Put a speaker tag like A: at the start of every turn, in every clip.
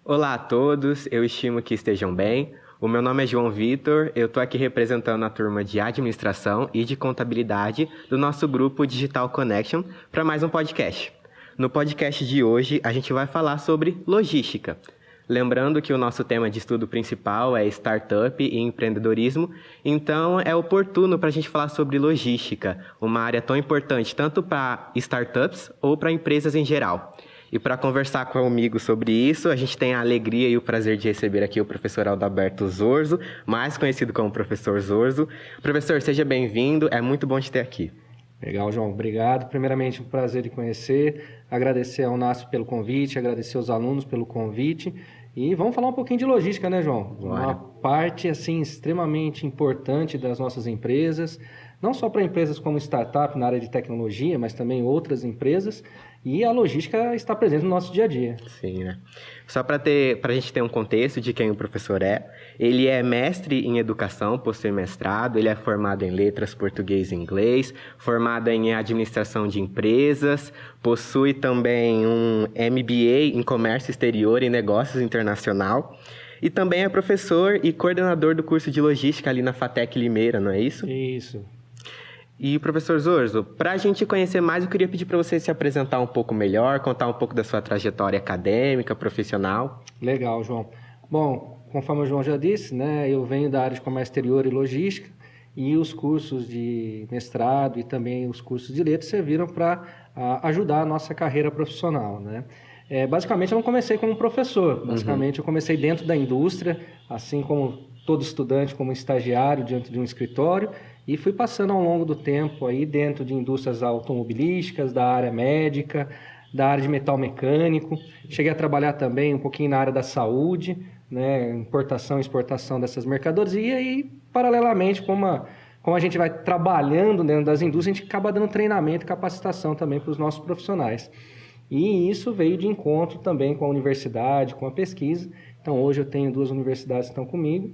A: Olá a todos, eu estimo que estejam bem. O meu nome é João Vitor, eu estou aqui representando a turma de Administração e de Contabilidade do nosso grupo Digital Connection para mais um podcast. No podcast de hoje, a gente vai falar sobre logística. Lembrando que o nosso tema de estudo principal é startup e empreendedorismo, então é oportuno para a gente falar sobre logística, uma área tão importante tanto para startups ou para empresas em geral. E para conversar comigo sobre isso, a gente tem a alegria e o prazer de receber aqui o professor Adalberto Zorzo, mais conhecido como professor Zorzo. Professor, seja bem-vindo, é muito bom te ter aqui.
B: Legal, João, obrigado. Primeiramente, um prazer de conhecer, agradecer ao NASP pelo convite, agradecer aos alunos pelo convite. E vamos falar um pouquinho de logística, né, João?
A: Bora.
B: Uma parte, assim, extremamente importante das nossas empresas, não só para empresas como startup na área de tecnologia, mas também outras empresas, e a logística está presente no nosso dia a dia.
A: Sim, né? Só para a gente ter um contexto de quem o professor é, ele é mestre em educação, possui mestrado, ele é formado em letras português e inglês, formado em administração de empresas, possui também um MBA em comércio exterior e negócios internacional, e também é professor e coordenador do curso de logística ali na FATEC Limeira, não é isso?
B: Isso.
A: E, professor Zorzo, para a gente conhecer mais, eu queria pedir para você se apresentar um pouco melhor, contar um pouco da sua trajetória acadêmica, profissional.
B: Legal, João. Bom, conforme o João já disse, né, eu venho da área de comércio exterior e logística, e os cursos de mestrado e também os cursos de letras serviram para ajudar a nossa carreira profissional, né? Basicamente, eu não comecei como professor, basicamente eu comecei dentro da indústria, assim como todo estudante, como estagiário diante de um escritório, e fui passando ao longo do tempo aí dentro de indústrias automobilísticas, da área médica, da área de metal mecânico. Cheguei a trabalhar também um pouquinho na área da saúde, né, importação e exportação dessas mercadorias, e aí, paralelamente, como a gente vai trabalhando dentro das indústrias, a gente acaba dando treinamento e capacitação também para os nossos profissionais. E isso veio de encontro também com a universidade, com a pesquisa. Então, hoje eu tenho 2 universidades que estão comigo,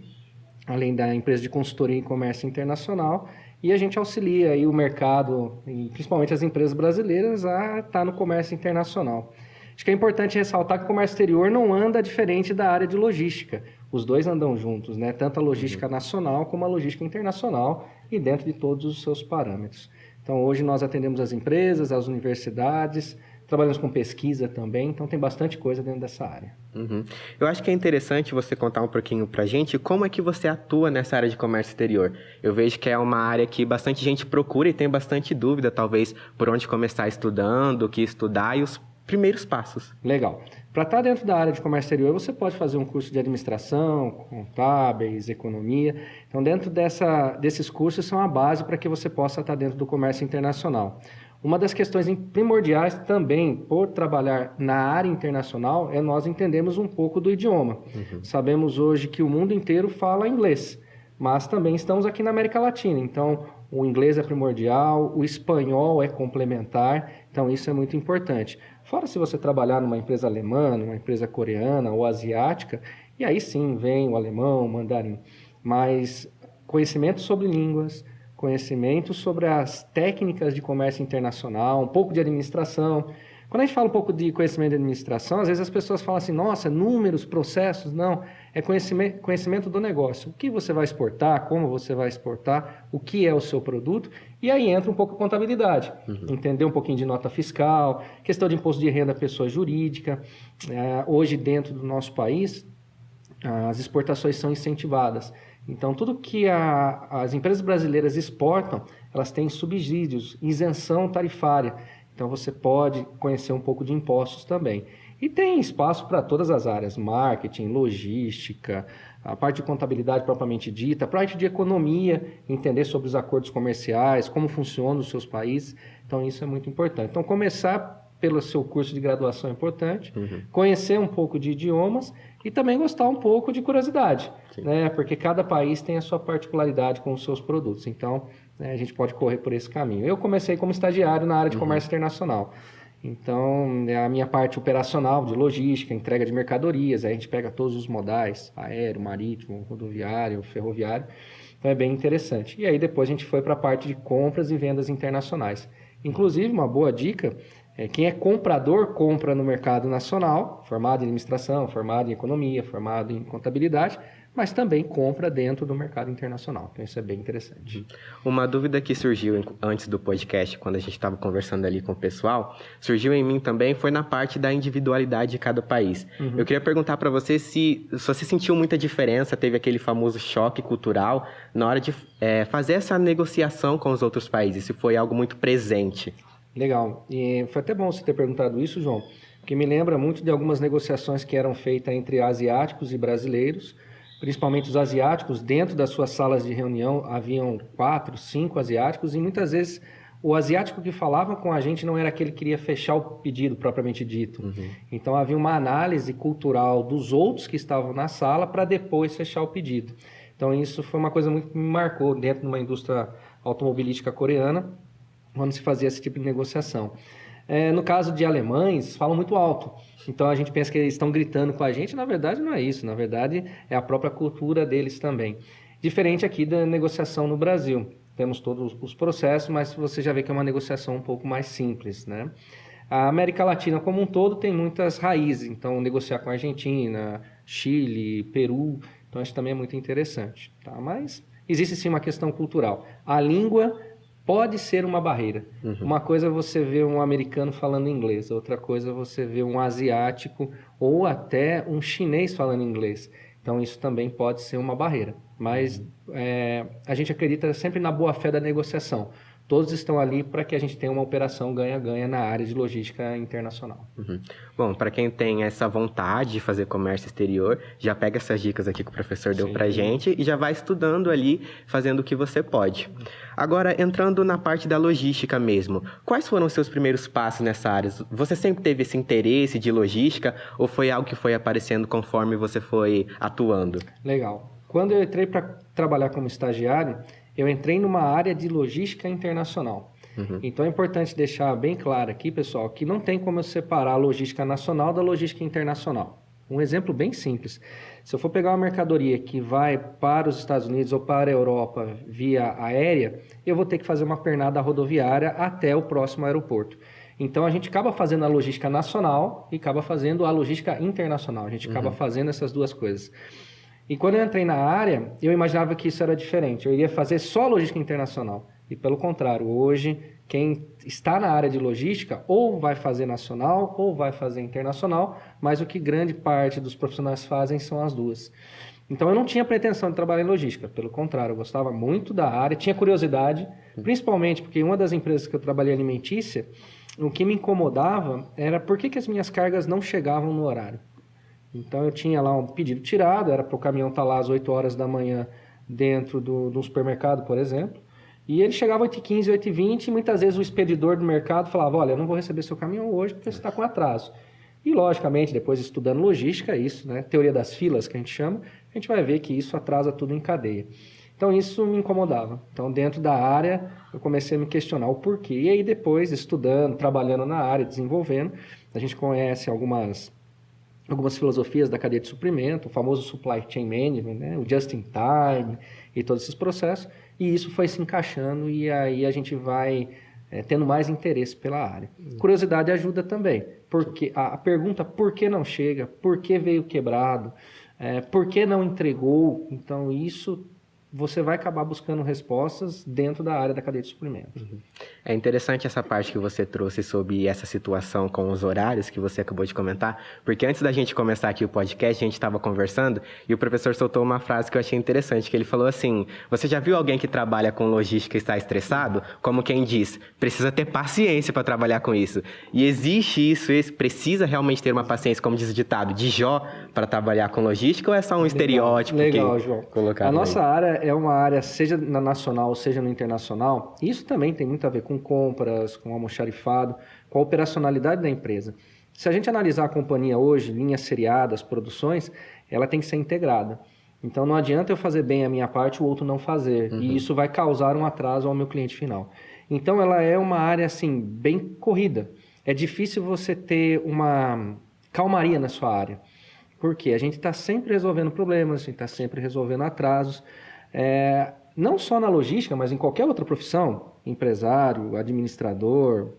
B: além da empresa de consultoria em comércio internacional, e a gente auxilia aí o mercado, e principalmente as empresas brasileiras, a estar no comércio internacional. Acho que é importante ressaltar que o comércio exterior não anda diferente da área de logística. Os dois andam juntos, né? Tanto a logística nacional como a logística internacional e dentro de todos os seus parâmetros. Então, hoje nós atendemos as empresas, as universidades, trabalhamos com pesquisa também, então tem bastante coisa dentro dessa área.
A: Eu acho que é interessante você contar um pouquinho pra gente como é que você atua nessa área de comércio exterior. Eu vejo que é uma área que bastante gente procura e tem bastante dúvida, talvez, por onde começar estudando, o que estudar e os primeiros passos.
B: Legal. Para estar dentro da área de comércio exterior, você pode fazer um curso de administração, contábeis, economia. Então, dentro desses cursos são a base para que você possa estar dentro do comércio internacional. Uma das questões primordiais também, por trabalhar na área internacional, é nós entendermos um pouco do idioma. Sabemos hoje que o mundo inteiro fala inglês, mas também estamos aqui na América Latina, então o inglês é primordial, o espanhol é complementar, então isso é muito importante. Fora se você trabalhar numa empresa alemã, numa empresa coreana ou asiática, e aí sim vem o alemão, o mandarim, mas conhecimento sobre línguas, conhecimento sobre as técnicas de comércio internacional, um pouco de administração. Quando a gente fala um pouco de conhecimento de administração, às vezes as pessoas falam assim, nossa, números, processos, não, é conhecimento do negócio. O que você vai exportar, como você vai exportar, o que é o seu produto, e aí entra um pouco a contabilidade, entender um pouquinho de nota fiscal, questão de imposto de renda pessoa jurídica. Hoje, dentro do nosso país, as exportações são incentivadas. Então, tudo que as empresas brasileiras exportam, elas têm subsídios, isenção tarifária. Então, você pode conhecer um pouco de impostos também. E tem espaço para todas as áreas, marketing, logística, a parte de contabilidade propriamente dita, a parte de economia, entender sobre os acordos comerciais, como funcionam os seus países. Então, isso é muito importante. Então, começar pelo seu curso de graduação é importante, conhecer um pouco de idiomas e também gostar um pouco de curiosidade, né? Porque cada país tem a sua particularidade com os seus produtos. Então, né, a gente pode correr por esse caminho. Eu comecei como estagiário na área de comércio internacional. Então, a minha parte operacional de logística, entrega de mercadorias, aí a gente pega todos os modais, aéreo, marítimo, rodoviário, ferroviário. Então, é bem interessante. E aí, depois a gente foi para a parte de compras e vendas internacionais. Inclusive, uma boa dica Quem é comprador, compra no mercado nacional, formado em administração, formado em economia, formado em contabilidade, mas também compra dentro do mercado internacional. Então, isso é bem interessante.
A: Uma dúvida que surgiu antes do podcast, quando a gente estava conversando ali com o pessoal, surgiu em mim também, foi na parte da individualidade de cada país. Eu queria perguntar para você se você sentiu muita diferença, teve aquele famoso choque cultural na hora de fazer essa negociação com os outros países, se foi algo muito presente.
B: Legal. E foi até bom você ter perguntado isso, João, porque me lembra muito de algumas negociações que eram feitas entre asiáticos e brasileiros, principalmente os asiáticos. Dentro das suas salas de reunião haviam 4, 5 asiáticos e muitas vezes o asiático que falava com a gente não era aquele que queria fechar o pedido propriamente dito. Então havia uma análise cultural dos outros que estavam na sala para depois fechar o pedido. Então isso foi uma coisa muito que me marcou dentro de uma indústria automobilística coreana, quando se fazia esse tipo de negociação. No caso de alemães, falam muito alto. Então a gente pensa que eles estão gritando com a gente, na verdade não é isso, na verdade é a própria cultura deles também. Diferente aqui da negociação no Brasil. Temos todos os processos, mas você já vê que é uma negociação um pouco mais simples, né? A América Latina como um todo tem muitas raízes, então negociar com a Argentina, Chile, Peru, então isso também é muito interessante, tá? Mas existe sim uma questão cultural. A língua pode ser uma barreira. Uma coisa é você ver um americano falando inglês, outra coisa é você ver um asiático ou até um chinês falando inglês. Então, isso também pode ser uma barreira. Mas a gente acredita sempre na boa-fé da negociação. Todos estão ali para que a gente tenha uma operação ganha-ganha na área de logística internacional.
A: Bom, para quem tem essa vontade de fazer comércio exterior, já pega essas dicas aqui que o professor deu para a gente e já vai estudando ali, fazendo o que você pode. Agora, entrando na parte da logística mesmo, quais foram os seus primeiros passos nessa área? Você sempre teve esse interesse de logística ou foi algo que foi aparecendo conforme você foi atuando?
B: Legal. Quando eu entrei para trabalhar como estagiário, eu entrei numa área de logística internacional. Então é importante deixar bem claro aqui, pessoal, que não tem como eu separar a logística nacional da logística internacional. Um exemplo bem simples. Se eu for pegar uma mercadoria que vai para os Estados Unidos ou para a Europa via aérea, eu vou ter que fazer uma pernada rodoviária até o próximo aeroporto. Então a gente acaba fazendo a logística nacional e acaba fazendo a logística internacional. A gente acaba fazendo essas duas coisas. E quando eu entrei na área, eu imaginava que isso era diferente. Eu iria fazer só logística internacional. E pelo contrário, hoje, quem está na área de logística ou vai fazer nacional ou vai fazer internacional, mas o que grande parte dos profissionais fazem são as duas. Então eu não tinha pretensão de trabalhar em logística, pelo contrário, eu gostava muito da área, tinha curiosidade, principalmente porque uma das empresas que eu trabalhei alimentícia, o que me incomodava era por que as minhas cargas não chegavam no horário. Então eu tinha lá um pedido tirado, era para o caminhão estar lá às 8 horas da manhã dentro de um supermercado, por exemplo, e ele chegava às 8h15, 8h20, e muitas vezes o expedidor do mercado falava, olha, eu não vou receber seu caminhão hoje porque você está com atraso. E logicamente, depois estudando logística, isso, né, teoria das filas que a gente chama, a gente vai ver que isso atrasa tudo em cadeia. Então isso me incomodava. Então dentro da área eu comecei a me questionar o porquê. E aí depois, estudando, trabalhando na área, desenvolvendo, a gente conhece algumas filosofias da cadeia de suprimento, o famoso supply chain management, né? O just in time e todos esses processos, e isso foi se encaixando e aí a gente vai tendo mais interesse pela área. Curiosidade ajuda também, porque a pergunta por que não chega, por que veio quebrado, por que não entregou, então isso você vai acabar buscando respostas dentro da área da cadeia de suprimentos.
A: É interessante essa parte que você trouxe sobre essa situação com os horários que você acabou de comentar, porque antes da gente começar aqui o podcast, a gente estava conversando e o professor soltou uma frase que eu achei interessante, que ele falou assim, você já viu alguém que trabalha com logística e está estressado? Como quem diz, precisa ter paciência para trabalhar com isso. E existe isso, precisa realmente ter uma paciência, como diz o ditado, de Jó para trabalhar com logística ou é só um estereótipo?
B: Legal, João.
A: Colocado
B: a nossa área é uma área, seja na nacional, seja no internacional, isso também tem muito a ver com compras, com almoxarifado, com a operacionalidade da empresa. Se a gente analisar a companhia hoje, linhas seriadas, produções, ela tem que ser integrada. Então não adianta eu fazer bem a minha parte e o outro não fazer, e isso vai causar um atraso ao meu cliente final. Então ela é uma área assim, bem corrida. É difícil você ter uma calmaria na sua área, porque a gente está sempre resolvendo problemas, a gente está sempre resolvendo atrasos, não só na logística, mas em qualquer outra profissão, empresário, administrador,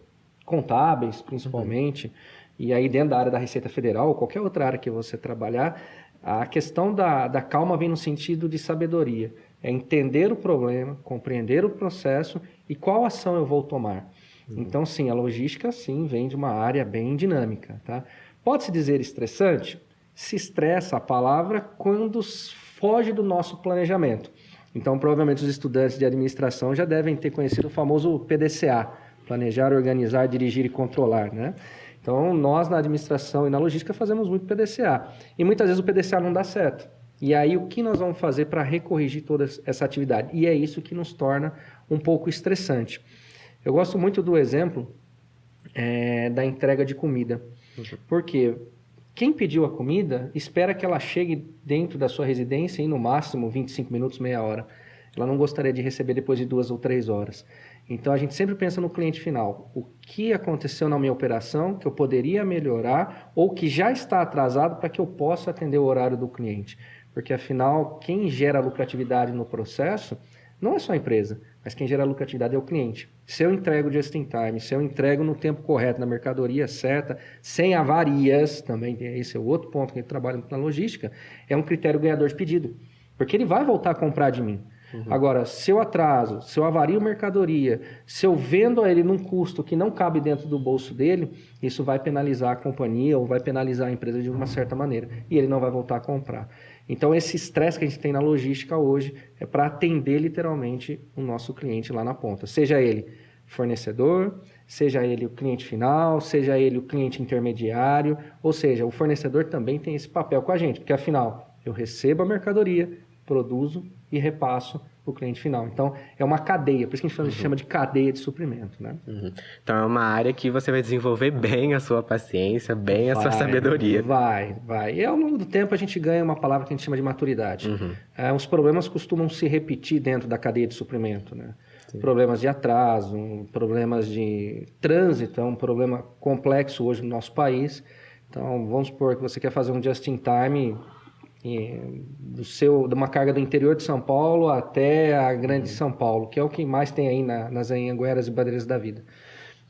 B: contábeis, principalmente, e aí dentro da área da Receita Federal, ou qualquer outra área que você trabalhar, a questão da calma vem no sentido de sabedoria. É entender o problema, compreender o processo e qual ação eu vou tomar. Então, sim, a logística, sim, vem de uma área bem dinâmica, tá? Pode-se dizer estressante? Se estressa a palavra quando foge do nosso planejamento. Então, provavelmente os estudantes de administração já devem ter conhecido o famoso PDCA, planejar, organizar, dirigir e controlar, né? Então, nós na administração e na logística fazemos muito PDCA. E muitas vezes o PDCA não dá certo. E aí, o que nós vamos fazer para recorrigir toda essa atividade? E é isso que nos torna um pouco estressante. Eu gosto muito do exemplo da entrega de comida. Porque quem pediu a comida espera que ela chegue dentro da sua residência em no máximo 25 minutos, meia hora. Ela não gostaria de receber depois de 2 ou 3 horas. Então, a gente sempre pensa no cliente final. O que aconteceu na minha operação que eu poderia melhorar ou que já está atrasado para que eu possa atender o horário do cliente? Porque, afinal, quem gera lucratividade no processo não é só a empresa, mas quem gera lucratividade é o cliente. Se eu entrego just in time, se eu entrego no tempo correto, na mercadoria certa, sem avarias, também esse é o outro ponto que a gente trabalha na logística, é um critério ganhador de pedido. Porque ele vai voltar a comprar de mim. Agora, se eu atraso, se eu avario mercadoria, se eu vendo a ele num custo que não cabe dentro do bolso dele, isso vai penalizar a companhia ou vai penalizar a empresa de uma certa maneira. E ele não vai voltar a comprar. Então, esse estresse que a gente tem na logística hoje é para atender literalmente o nosso cliente lá na ponta. Seja ele fornecedor, seja ele o cliente final, seja ele o cliente intermediário, ou seja, o fornecedor também tem esse papel com a gente, porque afinal, eu recebo a mercadoria, produzo e repasso o cliente final. Então, é uma cadeia, por isso que a gente chama de cadeia de suprimento, né?
A: Então, é uma área que você vai desenvolver bem a sua paciência, bem a sua sabedoria.
B: Vai. E ao longo do tempo a gente ganha uma palavra que a gente chama de maturidade. Os problemas costumam se repetir dentro da cadeia de suprimento, né? Sim. Problemas de atraso, problemas de trânsito, é um problema complexo hoje no nosso país. Então, vamos supor que você quer fazer um just-in-time de uma carga do interior de São Paulo até a grande São Paulo, que é o que mais tem aí nas Anhangueras e Bandeiras da vida.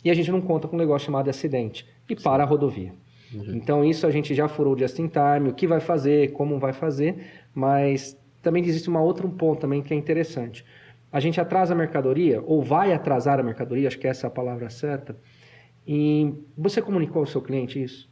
B: E a gente não conta com um negócio chamado acidente, e para a rodovia. Então isso a gente já furou o just in time, o que vai fazer, como vai fazer, mas também existe um outro ponto também que é interessante. A gente atrasa a mercadoria, ou vai atrasar a mercadoria, acho que essa é a palavra certa, e você comunicou ao seu cliente isso?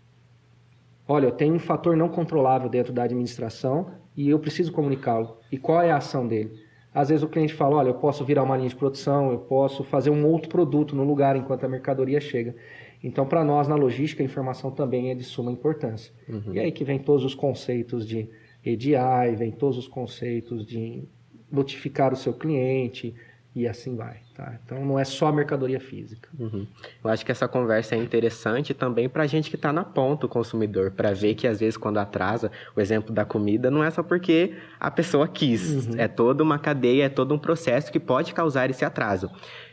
B: Olha, eu tenho um fator não controlável dentro da administração e eu preciso comunicá-lo. E qual é a ação dele? Às vezes o cliente fala, olha, eu posso virar uma linha de produção, eu posso fazer um outro produto no lugar enquanto a mercadoria chega. Então, para nós, na logística, a informação também é de suma importância. E aí que vem todos os conceitos de EDI, vem todos os conceitos de notificar o seu cliente e assim vai. Tá? Então, não é só mercadoria física.
A: Eu acho que essa conversa é interessante também para a gente que está na ponta, o consumidor, para ver que às vezes quando atrasa, o exemplo da comida, não é só porque a pessoa quis, é toda uma cadeia, é todo um processo que pode causar esse atraso.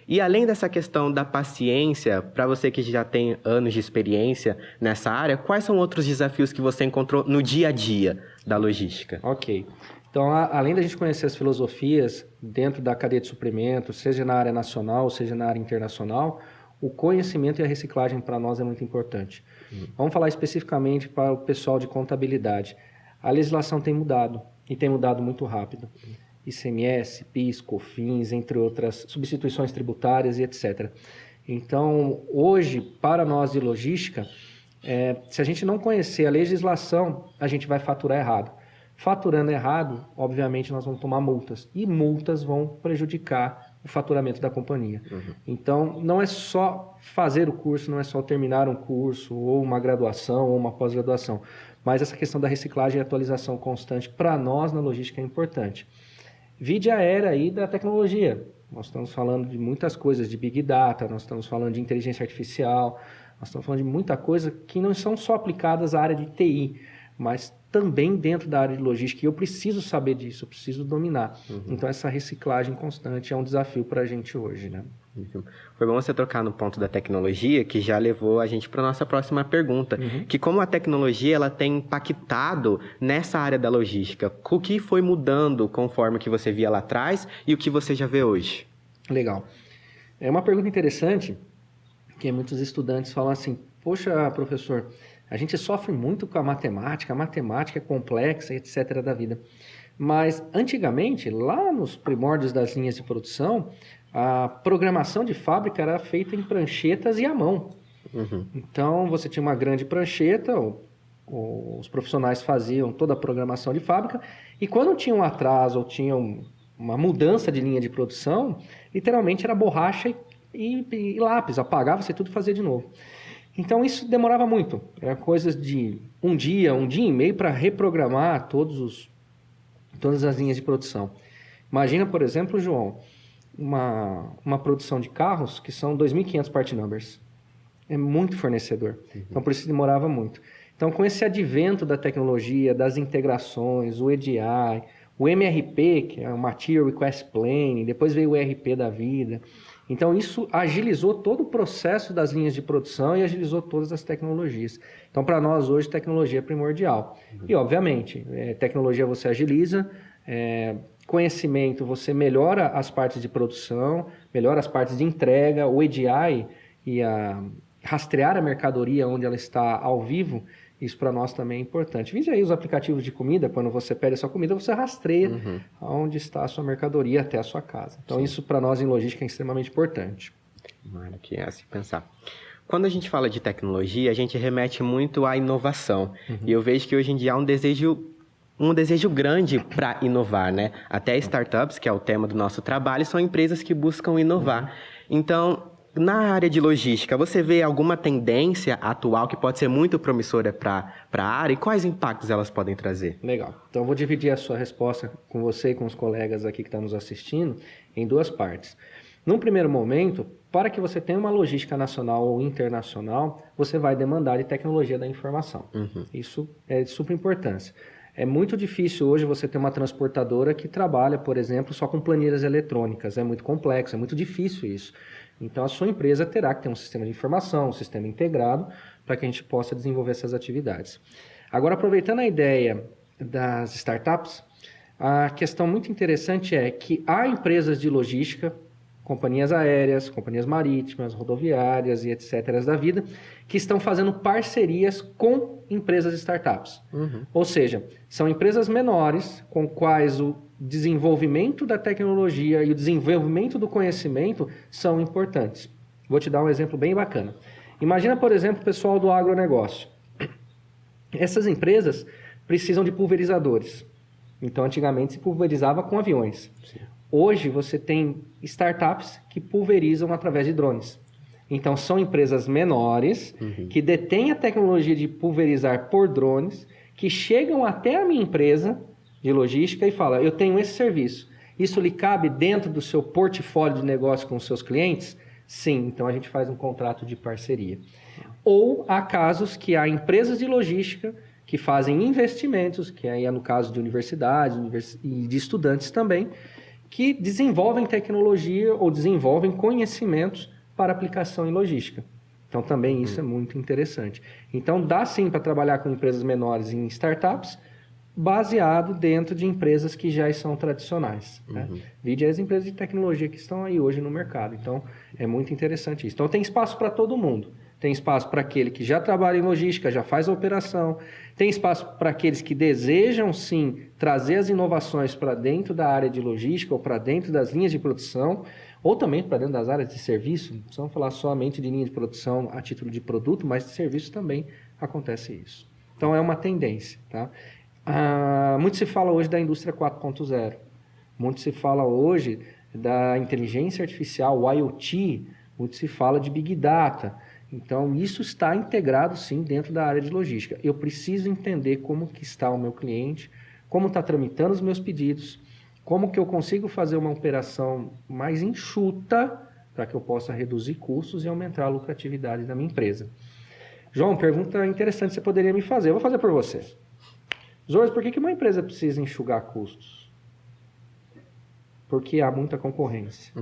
A: E além dessa questão da paciência, para você que já tem anos de experiência nessa área, quais são outros desafios que você encontrou no dia a dia da logística?
B: Ok. Então, além da gente conhecer as filosofias dentro da cadeia de suprimento, seja na área nacional, seja na área internacional, o conhecimento e a reciclagem para nós é muito importante. Vamos falar especificamente para o pessoal de contabilidade. A legislação tem mudado, e tem mudado muito rápido. ICMS, PIS, COFINS, entre outras substituições tributárias e etc. Então, hoje, para nós de logística, se a gente não conhecer a legislação, a gente vai faturar errado. Faturando errado, obviamente, nós vamos tomar multas. E multas vão prejudicar o faturamento da companhia. Então, não é só fazer o curso, não é só terminar um curso, ou uma graduação, ou uma pós-graduação. Mas essa questão da reciclagem e atualização constante, para nós, na logística, é importante. Vide a era aí da tecnologia. Nós estamos falando de muitas coisas, de Big Data, nós estamos falando de inteligência artificial, nós estamos falando de muita coisa que não são só aplicadas à área de TI, mas também dentro da área de logística, e eu preciso saber disso, eu preciso dominar. Então, essa reciclagem constante é um desafio para a gente hoje, né?
A: Foi bom você tocar no ponto da tecnologia, que já levou a gente para a nossa próxima pergunta, que como a tecnologia ela tem impactado nessa área da logística, o que foi mudando conforme o que você via lá atrás e o que você já vê hoje?
B: Legal. É uma pergunta interessante, porque muitos estudantes falam assim, poxa, professor, a gente sofre muito com a matemática é complexa, etc. da vida. Mas, antigamente, lá nos primórdios das linhas de produção, a programação de fábrica era feita em pranchetas e à mão. Então, você tinha uma grande prancheta, os profissionais faziam toda a programação de fábrica, e quando tinha um atraso ou tinha uma mudança de linha de produção, literalmente era borracha e lápis, apagava-se tudo e fazia de novo. Então, isso demorava muito. Era coisas de um dia e meio para reprogramar todas as linhas de produção. Imagina, por exemplo, João, uma produção de carros que são 2.500 part numbers. É muito fornecedor. Então, por isso demorava muito. Então, com esse advento da tecnologia, das integrações, o EDI, o MRP, que é o Material Request Planning, depois veio o ERP da vida. Então, isso agilizou todo o processo das linhas de produção e agilizou todas as tecnologias. Então, para nós, hoje, tecnologia é primordial. E, obviamente, tecnologia você agiliza, conhecimento você melhora as partes de produção, melhora as partes de entrega, o EDI e rastrear a mercadoria onde ela está ao vivo, isso para nós também é importante. Veja aí os aplicativos de comida, quando você pede a sua comida, você rastreia onde está a sua mercadoria até a sua casa. Então, isso para nós em logística é extremamente importante.
A: Mara, que é a se pensar. Quando a gente fala de tecnologia, a gente remete muito à inovação. E eu vejo que hoje em dia há um desejo grande para inovar, né? Até startups, que é o tema do nosso trabalho, são empresas que buscam inovar. Então, na área de logística, você vê alguma tendência atual que pode ser muito promissora para a área e quais impactos elas podem trazer?
B: Legal. Então, eu vou dividir a sua resposta com você e com os colegas aqui que estão nos assistindo em duas partes. Num primeiro momento, para que você tenha uma logística nacional ou internacional, você vai demandar de tecnologia da informação. Isso é de super importância. É muito difícil hoje você ter uma transportadora que trabalha, por exemplo, só com planilhas eletrônicas. É muito complexo, é muito difícil isso. Então, a sua empresa terá que ter um sistema de informação, um sistema integrado, para que a gente possa desenvolver essas atividades. Agora, aproveitando a ideia das startups, a questão muito interessante é que há empresas de logística, companhias aéreas, companhias marítimas, rodoviárias e etc. da vida, que estão fazendo parcerias com empresas startups. Ou seja, são empresas menores com quais o desenvolvimento da tecnologia e o desenvolvimento do conhecimento são importantes. Vou te dar um exemplo bem bacana. Imagina, por exemplo, o pessoal do agronegócio. Essas empresas precisam de pulverizadores. Então, antigamente se pulverizava com aviões. Sim. Hoje você tem startups que pulverizam através de drones. Então, são empresas menores que detêm a tecnologia de pulverizar por drones, que chegam até a minha empresa de logística e falam, eu tenho esse serviço. Isso lhe cabe dentro do seu portfólio de negócio com os seus clientes? Sim, então a gente faz um contrato de parceria. Ou há casos que há empresas de logística que fazem investimentos, que aí é no caso de universidades e de estudantes também, que desenvolvem tecnologia ou desenvolvem conhecimentos para aplicação em logística. Então, também isso é muito interessante. Então, dá sim para trabalhar com empresas menores em startups, baseado dentro de empresas que já são tradicionais. Né? Vide as empresas de tecnologia que estão aí hoje no mercado. Então, é muito interessante isso. Então, tem espaço para todo mundo. Tem espaço para aquele que já trabalha em logística, já faz a operação. Tem espaço para aqueles que desejam, sim, trazer as inovações para dentro da área de logística ou para dentro das linhas de produção, ou também para dentro das áreas de serviço. Não precisamos falar somente de linha de produção a título de produto, mas de serviço também acontece isso. Então, é uma tendência. Tá? Muito se fala hoje da indústria 4.0. Muito se fala hoje da inteligência artificial, o IoT. Muito se fala de Big Data. Então, isso está integrado, sim, dentro da área de logística. Eu preciso entender como que está o meu cliente, como está tramitando os meus pedidos, como que eu consigo fazer uma operação mais enxuta para que eu possa reduzir custos e aumentar a lucratividade da minha empresa. João, pergunta interessante que você poderia me fazer. Eu vou fazer por você. Zorz, por que uma empresa precisa enxugar custos? Porque há muita concorrência.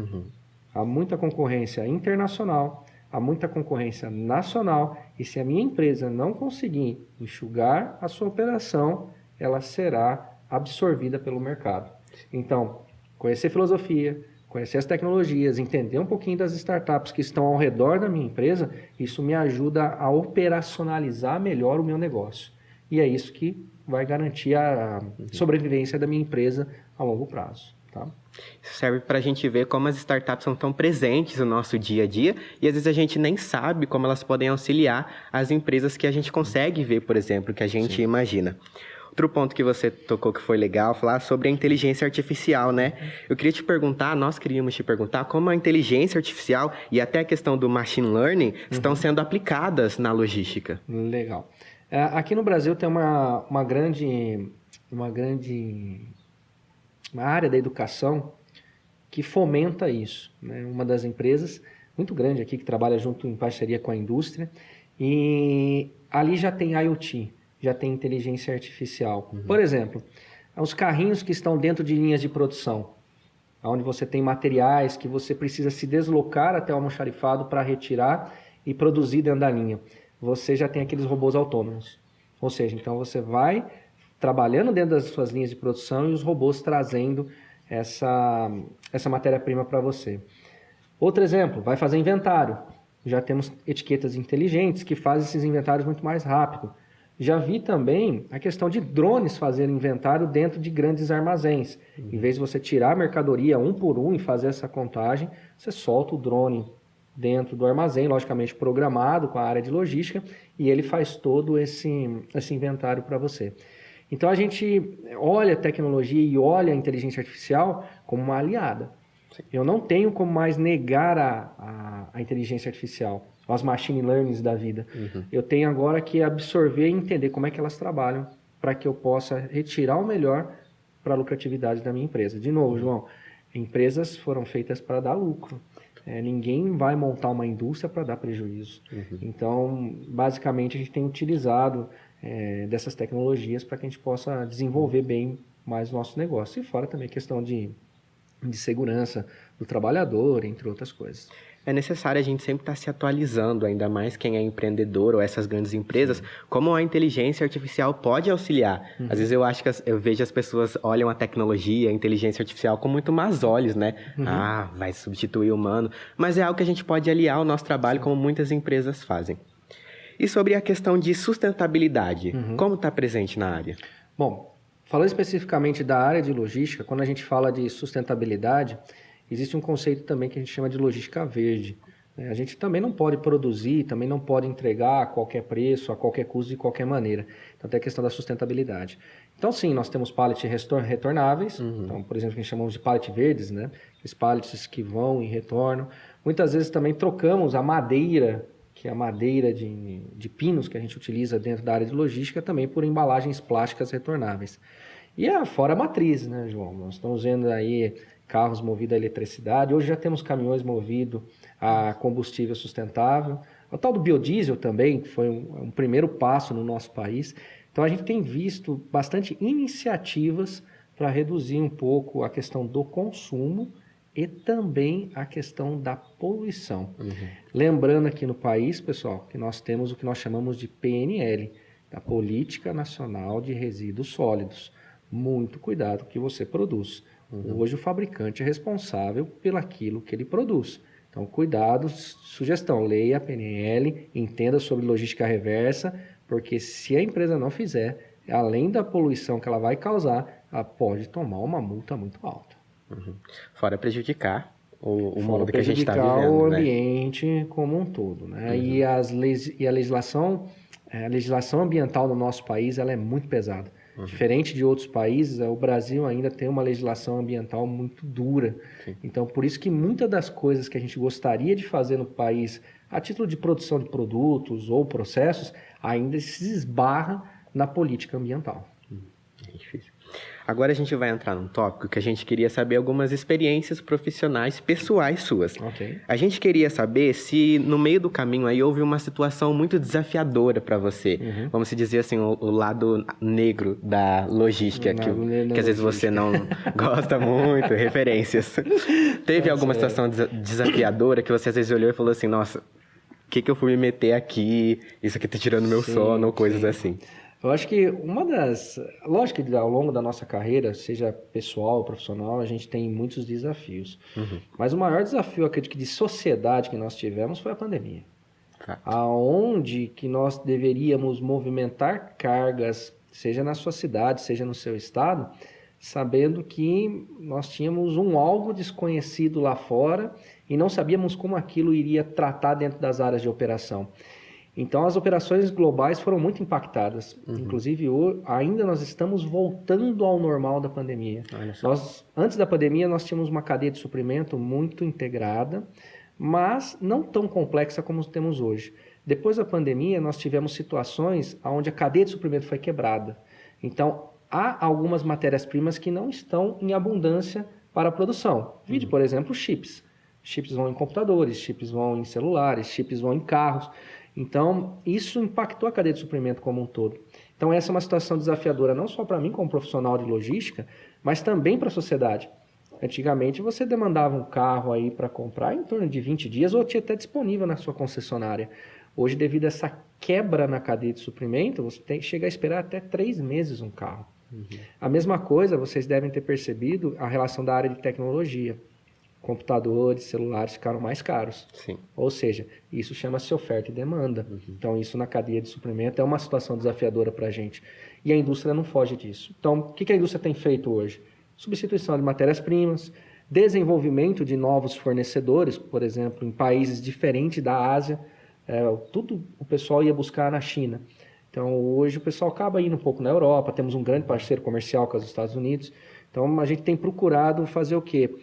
B: Há muita concorrência internacional, há muita concorrência nacional, e se a minha empresa não conseguir enxugar a sua operação, ela será absorvida pelo mercado. Então, conhecer filosofia, conhecer as tecnologias, entender um pouquinho das startups que estão ao redor da minha empresa, isso me ajuda a operacionalizar melhor o meu negócio. E é isso que vai garantir a sobrevivência da minha empresa a longo prazo. Tá?
A: Isso serve para a gente ver como as startups são tão presentes no nosso dia a dia e às vezes a gente nem sabe como elas podem auxiliar as empresas que a gente consegue ver, por exemplo, que a gente imagina. Outro ponto que você tocou que foi legal, falar sobre a inteligência artificial, né? Eu queria te perguntar, nós queríamos te perguntar como a inteligência artificial e até a questão do machine learning estão sendo aplicadas na logística.
B: Legal. Aqui no Brasil tem uma área da educação que fomenta isso, né? Uma das empresas muito grande aqui que trabalha junto em parceria com a indústria e ali já tem IoT, já tem inteligência artificial. Por exemplo, os carrinhos que estão dentro de linhas de produção, onde você tem materiais que você precisa se deslocar até o almoxarifado para retirar e produzir dentro da linha. Você já tem aqueles robôs autônomos. Ou seja, então você vai trabalhando dentro das suas linhas de produção e os robôs trazendo essa matéria-prima para você. Outro exemplo, vai fazer inventário. Já temos etiquetas inteligentes que fazem esses inventários muito mais rápido. Já vi também a questão de drones fazerem inventário dentro de grandes armazéns. Em vez de você tirar a mercadoria um por um e fazer essa contagem, você solta o drone dentro do armazém, logicamente programado com a área de logística, e ele faz todo esse inventário para você. Então a gente olha a tecnologia e olha a inteligência artificial como uma aliada. Eu não tenho como mais negar a inteligência artificial, as machine learnings da vida. Eu tenho agora que absorver e entender como é que elas trabalham para que eu possa retirar o melhor para a lucratividade da minha empresa. De novo, João, empresas foram feitas para dar lucro. Ninguém vai montar uma indústria para dar prejuízo. Então, basicamente, a gente tem utilizado dessas tecnologias para que a gente possa desenvolver bem mais o nosso negócio. E fora também a questão de segurança do trabalhador, entre outras coisas.
A: É necessário a gente sempre estar se atualizando, ainda mais quem é empreendedor ou essas grandes empresas, como a inteligência artificial pode auxiliar. Às vezes eu vejo as pessoas olham a tecnologia, a inteligência artificial com muito mais olhos, né? Vai substituir o humano. Mas é algo que a gente pode aliar ao nosso trabalho, como muitas empresas fazem. E sobre a questão de sustentabilidade, como está presente na área?
B: Bom, falando especificamente da área de logística, quando a gente fala de sustentabilidade, existe um conceito também que a gente chama de logística verde. A gente também não pode produzir, também não pode entregar a qualquer preço, a qualquer custo, de qualquer maneira. Então tem a questão da sustentabilidade. Então sim, nós temos pallets retornáveis, então, por exemplo, que chamamos de pallet verdes, né? Os pallets que vão e retornam. Muitas vezes também trocamos a madeira, que é a madeira de pinos que a gente utiliza dentro da área de logística, também por embalagens plásticas retornáveis. E fora a matriz, né, João? Nós estamos vendo aí carros movidos a eletricidade. Hoje já temos caminhões movidos a combustível sustentável. O tal do biodiesel também, que foi um primeiro passo no nosso país. Então a gente tem visto bastante iniciativas para reduzir um pouco a questão do consumo e também a questão da poluição. Lembrando aqui no país, pessoal, que nós temos o que nós chamamos de PNL, da Política Nacional de Resíduos Sólidos. Muito cuidado com o que você produz. Hoje o fabricante é responsável pelaquilo que ele produz. Então, cuidado, sugestão, leia a PNL, entenda sobre logística reversa, porque se a empresa não fizer, além da poluição que ela vai causar, ela pode tomar uma multa muito alta.
A: Fora prejudicar o mundo que a gente está vivendo,
B: o ambiente como um todo, né? E a legislação ambiental no nosso país ela é muito pesada. Diferente de outros países, o Brasil ainda tem uma legislação ambiental muito dura. Então, por isso que muitas das coisas que a gente gostaria de fazer no país, a título de produção de produtos ou processos, ainda se esbarra na política ambiental.
A: É difícil. Agora a gente vai entrar num tópico que a gente queria saber algumas experiências profissionais pessoais suas. A gente queria saber se no meio do caminho aí houve uma situação muito desafiadora para você. Vamos dizer assim, o lado negro da logística, que às vezes você não gosta muito, referências. Teve alguma situação desafiadora que você às vezes olhou e falou assim, nossa, o que eu fui me meter aqui? Isso aqui tá tirando meu sono, ou coisas assim.
B: Eu acho que lógico que ao longo da nossa carreira, seja pessoal ou profissional, a gente tem muitos desafios. Mas o maior desafio, acredito que de sociedade que nós tivemos foi a pandemia.
A: Fato.
B: Aonde que nós deveríamos movimentar cargas, seja na sua cidade, seja no seu estado, sabendo que nós tínhamos um algo desconhecido lá fora e não sabíamos como aquilo iria tratar dentro das áreas de operação. Então, as operações globais foram muito impactadas. Inclusive, ainda nós estamos voltando ao normal da pandemia. Antes da pandemia, nós tínhamos uma cadeia de suprimento muito integrada, mas não tão complexa como temos hoje. Depois da pandemia, nós tivemos situações onde a cadeia de suprimento foi quebrada. Então, há algumas matérias-primas que não estão em abundância para a produção. Vide, por exemplo, chips. Chips vão em computadores, chips vão em celulares, chips vão em carros. Então, isso impactou a cadeia de suprimento como um todo. Então, essa é uma situação desafiadora, não só para mim como profissional de logística, mas também para a sociedade. Antigamente, você demandava um carro aí para comprar em torno de 20 dias ou tinha até disponível na sua concessionária. Hoje, devido a essa quebra na cadeia de suprimento, você chega a esperar até 3 meses um carro. A mesma coisa, vocês devem ter percebido a relação da área de tecnologia. Computadores, celulares ficaram mais caros.
A: Sim.
B: Ou seja, isso chama-se oferta e demanda. Então, isso na cadeia de suprimento é uma situação desafiadora para a gente. E a indústria não foge disso. Então, o que a indústria tem feito hoje? Substituição de matérias-primas, desenvolvimento de novos fornecedores, por exemplo, em países diferentes da Ásia. Tudo o pessoal ia buscar na China. Então, hoje o pessoal acaba indo um pouco na Europa, temos um grande parceiro comercial com os Estados Unidos. Então, a gente tem procurado fazer o quê?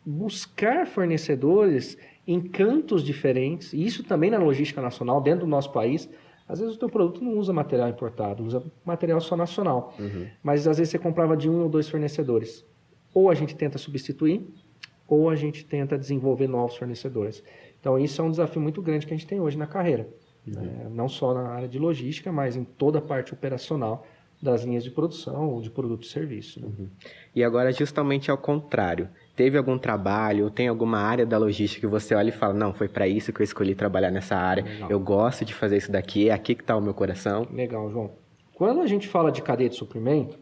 B: Buscar fornecedores em cantos diferentes, e isso também na logística nacional, dentro do nosso país. Às vezes o teu produto não usa material importado, usa material só nacional. Mas às vezes você comprava de 1 ou 2 fornecedores. Ou a gente tenta substituir, ou a gente tenta desenvolver novos fornecedores. Então isso é um desafio muito grande que a gente tem hoje na carreira. Não só na área de logística, mas em toda a parte operacional das linhas de produção ou de produto e serviço.
A: E agora, justamente ao contrário, teve algum trabalho ou tem alguma área da logística que você olha e fala, não, foi para isso que eu escolhi trabalhar nessa área, eu gosto de fazer isso daqui, é aqui que está o meu coração?
B: Legal, João. Quando a gente fala de cadeia de suprimento,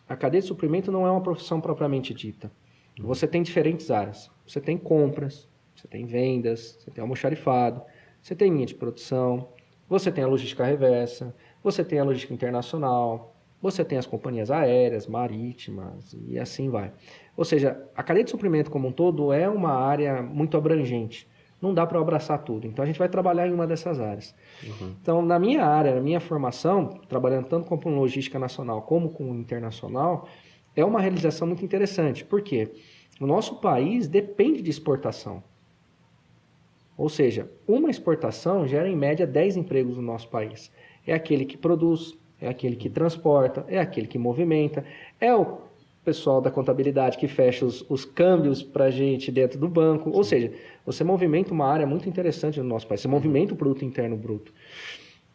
B: a cadeia de suprimento não é uma profissão propriamente dita. Você tem diferentes áreas. Você tem compras, você tem vendas, você tem almoxarifado, você tem linha de produção, você tem a logística reversa, você tem a logística internacional, você tem as companhias aéreas, marítimas e assim vai. Ou seja, a cadeia de suprimento como um todo é uma área muito abrangente. Não dá para abraçar tudo. Então, a gente vai trabalhar em uma dessas áreas. Então, na minha área, na minha formação, trabalhando tanto com logística nacional como com internacional, é uma realização muito interessante. Por quê? O nosso país depende de exportação. Ou seja, uma exportação gera em média 10 empregos no nosso país. É aquele que produz, é aquele que transporta, é aquele que movimenta, é o pessoal da contabilidade que fecha os câmbios para a gente dentro do banco. Ou seja, você movimenta uma área muito interessante no nosso país, você movimenta o produto interno bruto.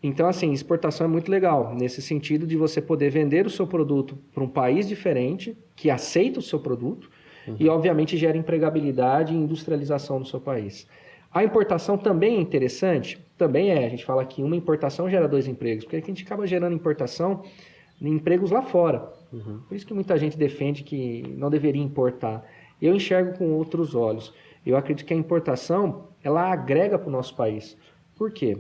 B: Então, assim, exportação é muito legal, nesse sentido de você poder vender o seu produto para um país diferente, que aceita o seu produto, e obviamente gera empregabilidade e industrialização no seu país. A importação também é interessante? Também é. A gente fala que uma importação gera 2 empregos, porque a gente acaba gerando importação de empregos lá fora. Por isso que muita gente defende que não deveria importar. Eu enxergo com outros olhos. Eu acredito que a importação, ela agrega para o nosso país. Por quê?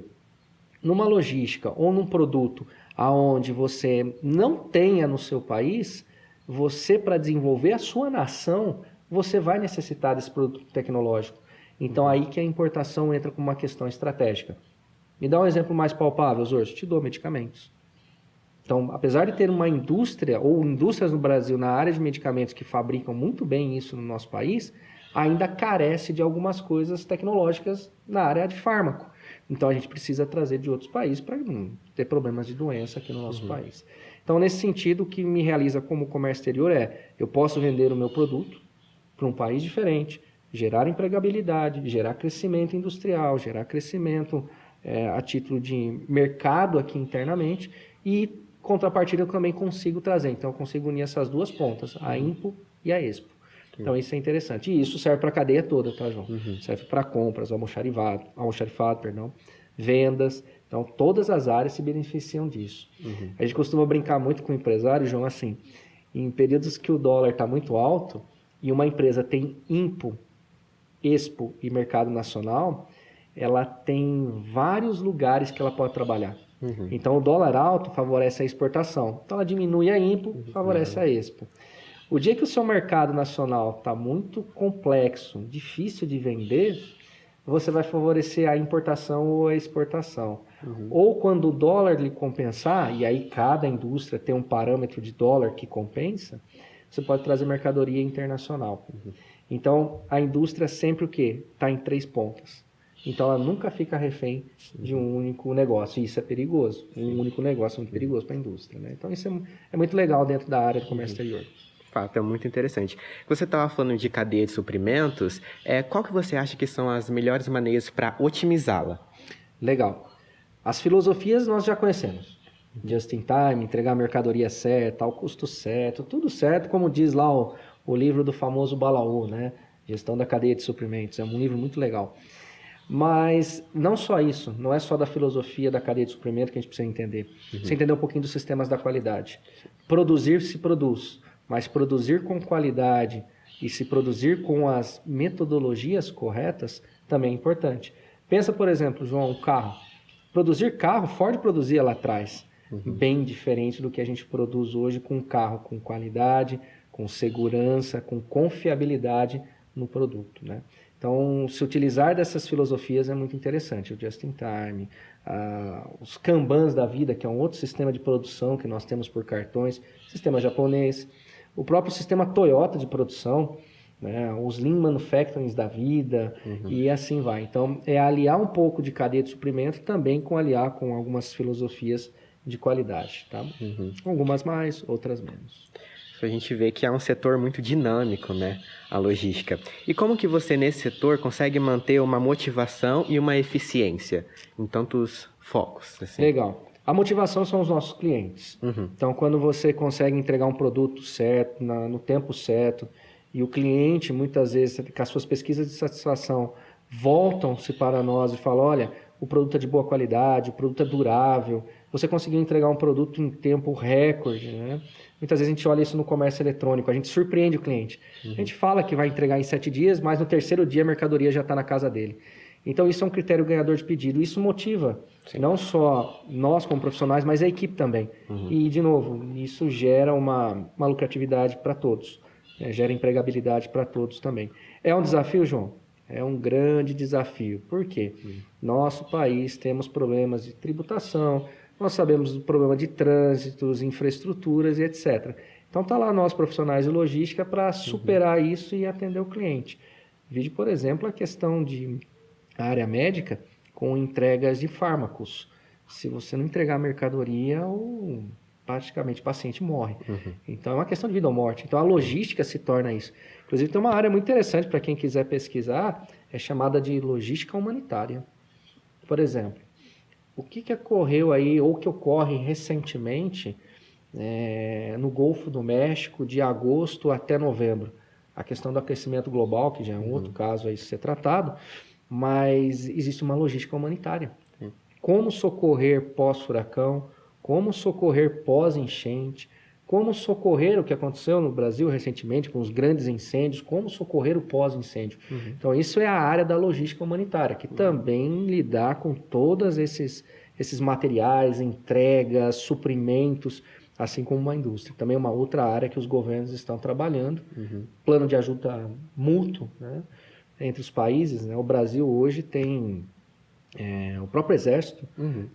B: Numa logística ou num produto aonde você não tenha no seu país, você, para desenvolver a sua nação, você vai necessitar desse produto tecnológico. Então, aí que a importação entra como uma questão estratégica. Me dá um exemplo mais palpável, Zorso. Te dou medicamentos. Então, apesar de ter uma indústria, ou indústrias no Brasil na área de medicamentos que fabricam muito bem isso no nosso país, ainda carece de algumas coisas tecnológicas na área de fármaco. Então, a gente precisa trazer de outros países para não ter problemas de doença aqui no nosso país. Então, nesse sentido, o que me realiza como comércio exterior é, eu posso vender o meu produto para um país diferente, gerar empregabilidade, gerar crescimento industrial, gerar crescimento a título de mercado aqui internamente e, contrapartida, eu também consigo trazer. Então, eu consigo unir essas duas pontas, a IMPO e a EXPO. Então, isso é interessante. E isso serve para a cadeia toda, tá, João? Serve para compras, almoxarifado, vendas, Então, todas as áreas se beneficiam disso. A gente costuma brincar muito com o empresário, João, assim, em períodos que o dólar está muito alto e uma empresa tem INPO, Expo e mercado nacional, ela tem vários lugares que ela pode trabalhar. Então, o dólar alto favorece a exportação. Então, ela diminui a INPO, favorece a Expo. O dia que o seu mercado nacional está muito complexo, difícil de vender, você vai favorecer a importação ou a exportação. Ou quando o dólar lhe compensar, e aí cada indústria tem um parâmetro de dólar que compensa, você pode trazer mercadoria internacional. Então, a indústria sempre o quê? Está em 3 pontas. Então, ela nunca fica refém de um único negócio. E isso é perigoso. Um único negócio é muito perigoso para a indústria, né? Então, isso é muito legal dentro da área do comércio exterior.
A: Fato, é muito interessante. Você estava falando de cadeia de suprimentos, qual que você acha que são as melhores maneiras para otimizá-la?
B: Legal. As filosofias nós já conhecemos. Just in time, entregar a mercadoria certa, ao custo certo, tudo certo, como diz lá o livro do famoso Balaú, né? Gestão da cadeia de suprimentos. É um livro muito legal. Mas não só isso, não é só da filosofia da cadeia de suprimento que a gente precisa entender. Precisa entender um pouquinho dos sistemas da qualidade. Produzir se produz, mas produzir com qualidade e se produzir com as metodologias corretas também é importante. Pensa, por exemplo, João, um carro. Produzir carro, Ford produzia lá atrás, bem diferente do que a gente produz hoje com um carro com qualidade, com segurança, com confiabilidade no produto, né? Então, se utilizar dessas filosofias é muito interessante. O Just in Time, os Kanbans da vida, que é um outro sistema de produção que nós temos por cartões, sistema japonês, o próprio sistema Toyota de produção, né, os Lean Manufacturing da vida, e assim vai. Então, é aliar um pouco de cadeia de suprimento também com aliar com algumas filosofias de qualidade, tá? Algumas mais, outras menos.
A: A gente vê que é um setor muito dinâmico, né? A logística. E como que você, nesse setor, consegue manter uma motivação e uma eficiência em tantos focos? Assim?
B: Legal. A motivação são os nossos clientes. Então, quando você consegue entregar um produto certo, no tempo certo, e o cliente, muitas vezes, com as suas pesquisas de satisfação, voltam-se para nós e falam, olha, o produto é de boa qualidade, o produto é durável, você conseguiu entregar um produto em tempo recorde, né? Muitas vezes a gente olha isso no comércio eletrônico, a gente surpreende o cliente. A gente fala que vai entregar em 7 dias, mas no 3º dia a mercadoria já está na casa dele. Então isso é um critério ganhador de pedido. Isso motiva não só nós como profissionais, mas a equipe também. E, de novo, isso gera uma lucratividade para todos. Gera empregabilidade para todos também. É um desafio, João? É um grande desafio. Por quê? Nosso país temos problemas de tributação, nós sabemos do problema de trânsitos, infraestruturas e etc. Então está lá nós profissionais de logística para superar isso e atender o cliente. Vide, por exemplo, a questão de área médica com entregas de fármacos. Se você não entregar a mercadoria, praticamente o paciente morre. Então é uma questão de vida ou morte. Então a logística se torna isso. Inclusive tem uma área muito interessante para quem quiser pesquisar, é chamada de logística humanitária. Por exemplo, o que ocorreu aí, ou que ocorre recentemente no Golfo do México, de agosto até novembro? A questão do aquecimento global, que já é um outro caso a ser tratado, mas existe uma logística humanitária. Como socorrer pós-furacão, como socorrer pós-enchente, como socorrer o que aconteceu no Brasil recentemente com os grandes incêndios, como socorrer o pós-incêndio. Então, isso é a área da logística humanitária, que também lidar com todos esses materiais, entregas, suprimentos, assim como uma indústria. Também é uma outra área que os governos estão trabalhando. Plano de ajuda mútuo, né, entre os países. Né? O Brasil hoje tem... o próprio Exército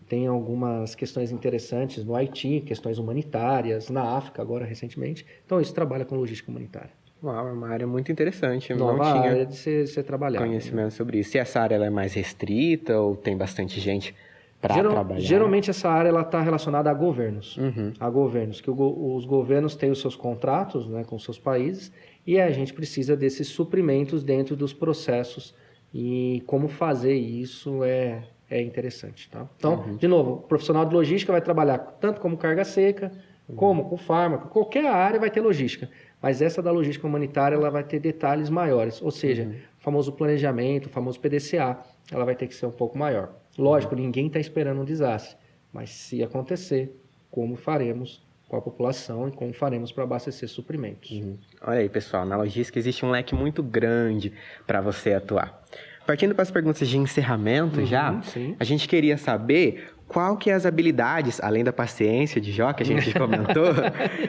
B: tem algumas questões interessantes no Haiti, questões humanitárias, na África agora recentemente. Então isso trabalha com logística humanitária.
A: Uau, é uma área muito interessante. Eu
B: Nova
A: não tinha
B: área de ser trabalhada.
A: Conhecimento sobre isso. E essa área ela é mais restrita ou tem bastante gente para trabalhar?
B: Geralmente essa área está relacionada a governos. A governos, que os governos têm os seus contratos, né, com seus países e a gente precisa desses suprimentos dentro dos processos. E como fazer isso é interessante, tá? Então, de novo, o profissional de logística vai trabalhar tanto como carga seca, como com fármaco, qualquer área vai ter logística, mas essa da logística humanitária ela vai ter detalhes maiores, ou seja, o famoso planejamento, o famoso PDCA, ela vai ter que ser um pouco maior. Lógico, ninguém está esperando um desastre, mas se acontecer, como faremos com a população e como faremos para abastecer suprimentos.
A: Olha aí, pessoal, na logística existe um leque muito grande para você atuar. Partindo para as perguntas de encerramento
B: Sim.
A: a gente queria saber qual que é as habilidades, além da paciência de Jó, que a gente comentou,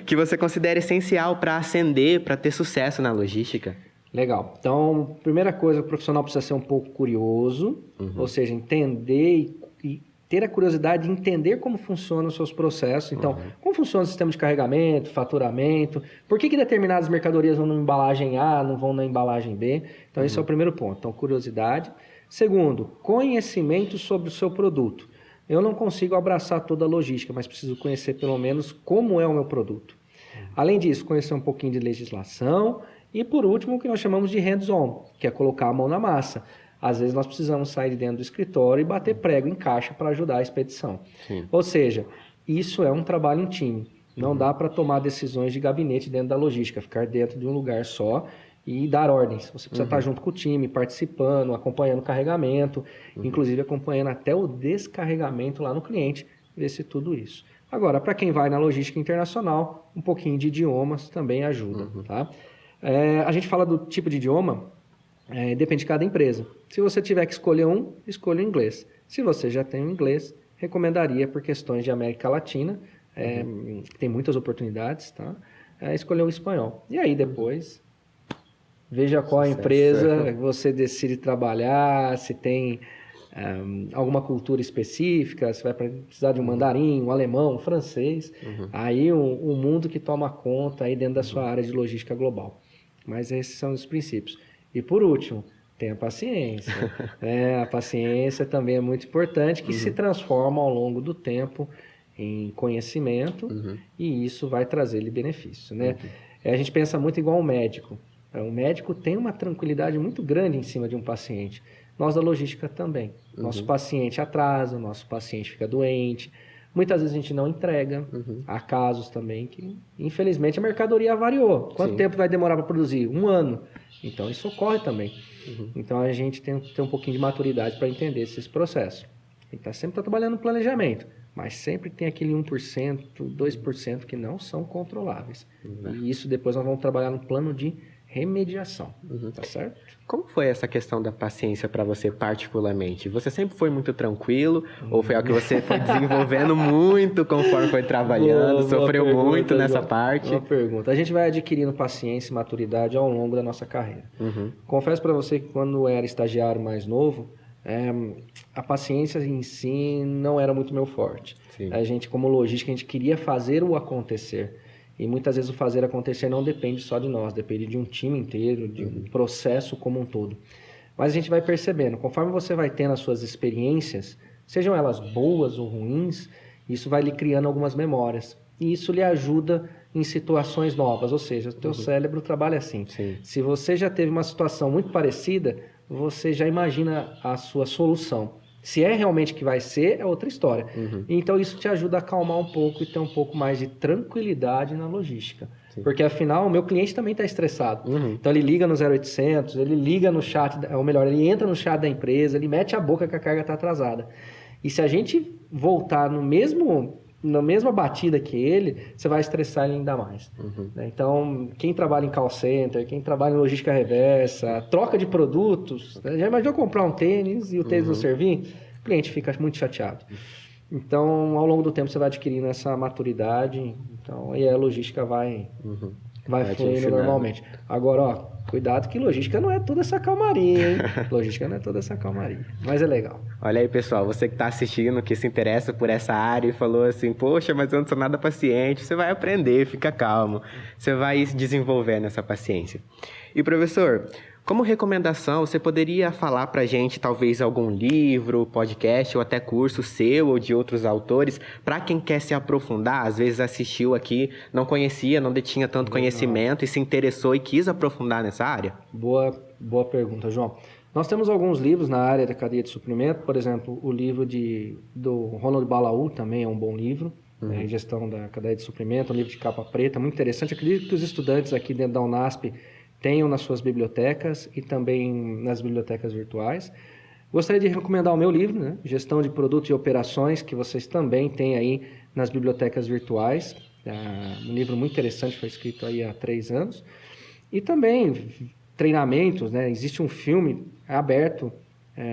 A: que você considera essencial para ascender, para ter sucesso na logística.
B: Legal. Então, primeira coisa, o profissional precisa ser um pouco curioso, ou seja, entender e ter a curiosidade de entender como funcionam os seus processos. Então, como funciona o sistema de carregamento, faturamento, por que determinadas mercadorias vão na embalagem A, não vão na embalagem B. Então, esse é o primeiro ponto. Então, curiosidade. Segundo, conhecimento sobre o seu produto. Eu não consigo abraçar toda a logística, mas preciso conhecer pelo menos como é o meu produto. Além disso, conhecer um pouquinho de legislação e, por último, o que nós chamamos de hands-on, que é colocar a mão na massa. Às vezes nós precisamos sair de dentro do escritório e bater prego em caixa para ajudar a expedição. Sim. Ou seja, isso é um trabalho em time. Não dá para tomar decisões de gabinete dentro da logística, ficar dentro de um lugar só e dar ordens. Você precisa estar junto com o time, participando, acompanhando o carregamento, inclusive acompanhando até o descarregamento lá no cliente, ver se tudo isso. Agora, para quem vai na logística internacional, um pouquinho de idiomas também ajuda. Tá? A gente fala do tipo de idioma, depende de cada empresa. Se você tiver que escolher um, escolha o inglês. Se você já tem o inglês, recomendaria, por questões de América Latina, que tem muitas oportunidades, tá? Escolher o espanhol. E aí depois, veja qual a empresa você decide trabalhar, se tem alguma cultura específica, se vai precisar de um mandarim, um alemão, um francês. Aí um mundo que toma conta aí dentro da sua área de logística global. Mas esses são os princípios. E por último, tenha paciência. A paciência também é muito importante, que se transforma ao longo do tempo em conhecimento e isso vai trazer-lhe benefício. Né? A gente pensa muito igual um médico. O médico tem uma tranquilidade muito grande em cima de um paciente. Nós da logística também. Nosso paciente atrasa, nosso paciente fica doente. Muitas vezes a gente não entrega. Há casos também que, infelizmente, a mercadoria variou. Quanto tempo vai demorar para produzir? 1 ano. Então, isso ocorre também. Então, a gente tem que ter um pouquinho de maturidade para entender esses processos. Tem que estar sempre trabalhando no planejamento, mas sempre tem aquele 1%, 2% que não são controláveis. E isso depois nós vamos trabalhar no plano de remediação, tá certo?
A: Como foi essa questão da paciência para você particularmente? Você sempre foi muito tranquilo ou foi algo que você foi desenvolvendo muito conforme foi trabalhando, sofreu muito nessa parte?
B: Boa pergunta. A gente vai adquirindo paciência e maturidade ao longo da nossa carreira. Confesso para você que quando eu era estagiário mais novo, a paciência em si não era muito meu forte. A gente, como logística, a gente queria fazer o acontecer. E muitas vezes o fazer acontecer não depende só de nós, depende de um time inteiro, de um processo como um todo. Mas a gente vai percebendo, conforme você vai tendo as suas experiências, sejam elas boas ou ruins, isso vai lhe criando algumas memórias. E isso lhe ajuda em situações novas, ou seja, o teu cérebro trabalha assim. Se você já teve uma situação muito parecida, você já imagina a sua solução. Se é realmente que vai ser, é outra história. Então, isso te ajuda a acalmar um pouco e ter um pouco mais de tranquilidade na logística. Porque, afinal, o meu cliente também está estressado. Então, ele liga no 0800, ele liga no chat, ou melhor, ele entra no chat da empresa, ele mete a boca que a carga está atrasada. E se a gente voltar na mesma batida que ele, você vai estressar ele ainda mais. Então, quem trabalha em call center, quem trabalha em logística reversa, troca de produtos, já imaginou comprar um tênis e o tênis não servir? O cliente fica muito chateado. Então, ao longo do tempo, você vai adquirindo essa maturidade, então, e a logística vai fluindo normalmente. Agora, cuidado que logística não é toda essa calmaria, hein? Logística não é toda essa calmaria, mas é legal.
A: Olha aí, pessoal, você que está assistindo, que se interessa por essa área e falou assim, poxa, mas eu não sou nada paciente, você vai aprender, fica calmo, você vai desenvolvendo essa paciência. E, professor, como recomendação, você poderia falar para a gente talvez algum livro, podcast ou até curso seu ou de outros autores, para quem quer se aprofundar, às vezes assistiu aqui, não conhecia, não detinha tanto conhecimento e se interessou e quis aprofundar nessa área?
B: Boa pergunta, João. Nós temos alguns livros na área da cadeia de suprimento, por exemplo, o livro do Ronald Balaou também é um bom livro, Gestão da Cadeia de Suprimento, um livro de capa preta, muito interessante. Acredito que os estudantes aqui dentro da Unasp tenham nas suas bibliotecas e também nas bibliotecas virtuais. Gostaria de recomendar o meu livro, né? Gestão de Produtos e Operações, que vocês também têm aí nas bibliotecas virtuais. Um livro muito interessante, foi escrito aí há 3 anos. E também treinamentos, né? Existe um filme aberto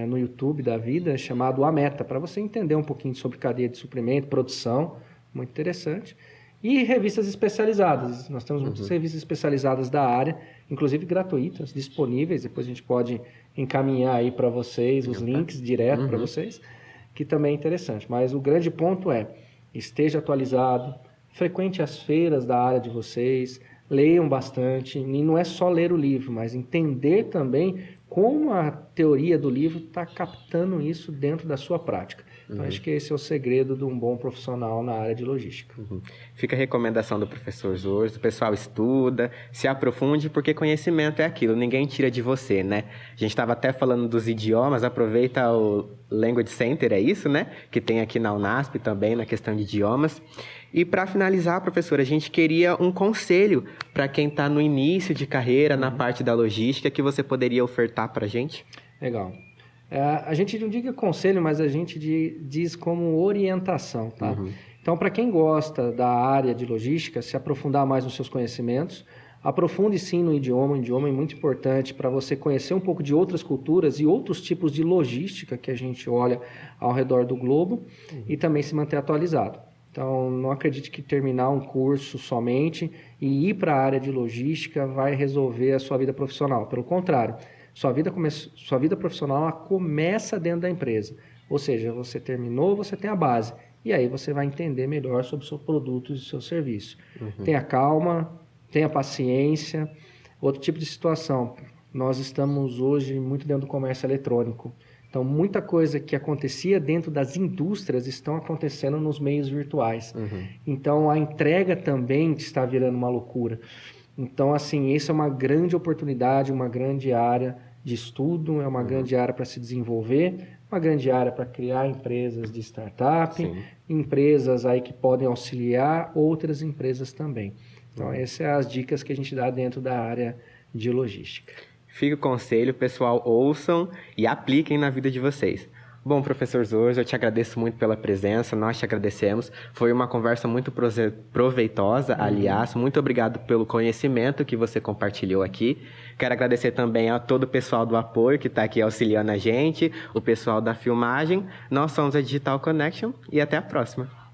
B: no YouTube da vida chamado A Meta, para você entender um pouquinho sobre cadeia de suprimento, produção, muito interessante. E revistas especializadas, nós temos muitas revistas especializadas da área, inclusive gratuitas, disponíveis, depois a gente pode encaminhar aí para vocês os links direto para vocês, que também é interessante. Mas o grande ponto é, esteja atualizado, frequente as feiras da área de vocês, leiam bastante, e não é só ler o livro, mas entender também como a teoria do livro está captando isso dentro da sua prática. Então, acho que esse é o segredo de um bom profissional na área de logística.
A: Fica a recomendação do professor Zorzo, o pessoal estuda, se aprofunde, porque conhecimento é aquilo, ninguém tira de você, né? A gente estava até falando dos idiomas, aproveita o Language Center, é isso, né? Que tem aqui na Unasp também, na questão de idiomas. E para finalizar, professor, a gente queria um conselho para quem está no início de carreira, na parte da logística, que você poderia ofertar para a gente?
B: Legal. A gente não diz conselho, mas a gente diz como orientação, tá? Então, para quem gosta da área de logística, se aprofundar mais nos seus conhecimentos, aprofunde sim no idioma. O idioma é muito importante para você conhecer um pouco de outras culturas e outros tipos de logística que a gente olha ao redor do globo e também se manter atualizado. Então, não acredite que terminar um curso somente e ir para a área de logística vai resolver a sua vida profissional. Pelo contrário, sua vida profissional ela começa dentro da empresa. Ou seja, você terminou, você tem a base. E aí você vai entender melhor sobre o seu produto e o seu serviço. Tenha calma, tenha paciência. Outro tipo de situação, nós estamos hoje muito dentro do comércio eletrônico. Então, muita coisa que acontecia dentro das indústrias estão acontecendo nos meios virtuais. Então, a entrega também está virando uma loucura. Então, assim, isso é uma grande oportunidade, uma grande área de estudo, é uma grande área para se desenvolver, uma grande área para criar empresas de startup, empresas aí que podem auxiliar outras empresas também. Então, essas são as dicas que a gente dá dentro da área de logística.
A: Fica o conselho, pessoal, ouçam e apliquem na vida de vocês. Bom, professor Zorzo, eu te agradeço muito pela presença, nós te agradecemos. Foi uma conversa muito proveitosa, aliás. Muito obrigado pelo conhecimento que você compartilhou aqui. Quero agradecer também a todo o pessoal do apoio que está aqui auxiliando a gente, o pessoal da filmagem. Nós somos a Digital Connection e até a próxima.